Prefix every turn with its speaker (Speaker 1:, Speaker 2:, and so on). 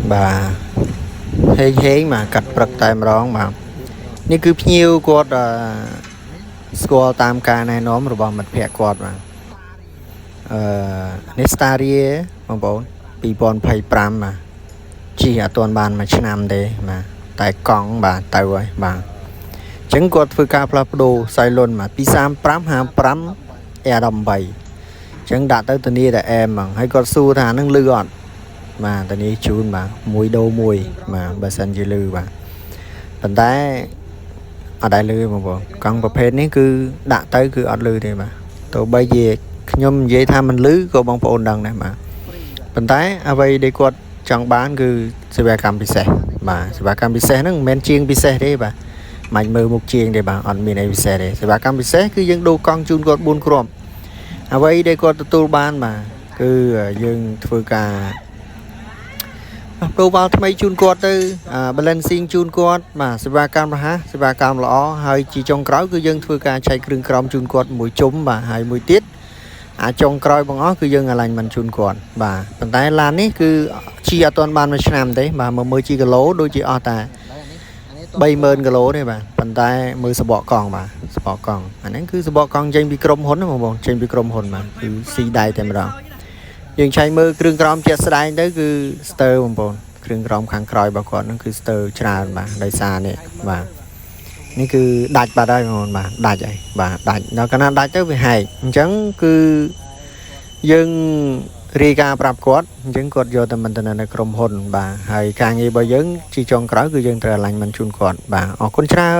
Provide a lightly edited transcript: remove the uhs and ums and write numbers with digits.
Speaker 1: bà hay thế mà cắt bật tay mà đó màนี่คือភ្ញៀវគាត់ស្គាល់តាមការណែនាំរបស់មិត្តភ័ក្តិគាត់បាទនេះ Staria បងប្អូន2025បាទជីអត់ទាន់បានមួយឆ្នាំទេបាទតែកង់បាទទៅហើយបាទអញ្ចឹងគាត់ធ្វើការផ្លាស់ប្ដូរសៃលុនបាទពី35 55 Air 18អញ្ចឹងដាក់ទៅធានាតែអែមហ្មងហើយគាត់សួរថានឹងលឺអត់បាទធានាជូនបាទមួយដូរមួយបាទបើសិនជាលឺបាទប៉ុន្តែអត់ដែលលឺបងប្អូនកង់ប្រភេទនេះគឺដាក់ទៅគឺអត់លឺទេបាទទោះបីជាខ្ញុំនិយាយថាមិនលឺក៏បងប្អូនដឹងដែរបាទប៉ុន្តែអ្វីដែលគាត់ចង់បានគឺសេវាកម្មពិសេសបាទសេវាកម្មពិសេសហ្នឹងមិនមែនជាងពិសេសទេបាទមិនមើលមុខជាងទេបាទអត់មានអីពិសេសទេសេវាកម្មពិសេសគឺយើងដូរកង់ជូនគាត់4គ្រាប់អ្វីដែលគាត់ទទួលបានបាទគឺយើងធ្វើការដូរវ៉ាល់ថ្មីជូនគាត់ទៅ balancing ជូនគាត់បាទសេវាកម្មរហ័សសេវាកម្មល្អហើយជាចុងក្រោយគឺយើងធ្វើការចែកគ្រឿងក្រោមជូនគាត់មួយជុំបាទហើយមួយទៀតអាចុងក្រោយបងអស់គឺយើង alignment ជូនគាត់បាទប៉ុន្តែឡាននេះគឺជីអត់ទាន់បានមួយឆ្នាំទេបាទមើលជីគីឡូដូចជាអស់តែ30000គីឡូទេបាទប៉ុន្តែមើលសបកកង់បាទសបកកង់អាហ្នឹងគឺសបកកង់ចេញពីក្រុមហ៊ុនណាបងប្អូនចេញពីក្រុមហ៊ុនបាទគឺស៊ីដៃតែម្ដងយើងឆៃមើលគ្រឿងក្រោមជាក់ស្ដែងទៅគឺស្ទើបងប្អូនគ្រឿងក្រោមខាងក្រោយរបស់គាត់ហ្នឹងគឺស្ទើច្រើនបាទដោយសារនេះបាទនេះគឺដាច់បាត់ហើយបងប្អូនបាទដាច់ហើយបាទដាច់ដល់កាលណាដាច់ទៅវាហែកអញ្ចឹងគឺយើងរាយការណ៍ប្រាប់គាត់អញ្ចឹងគាត់យកទៅមិនទៅនៅក្រុមហ៊ុនបាទហើយការងាររបស់យើងជាចុងក្រោយគឺយើងត្រូវ alignment ជូនគាត់បាទអរគុណច្រើន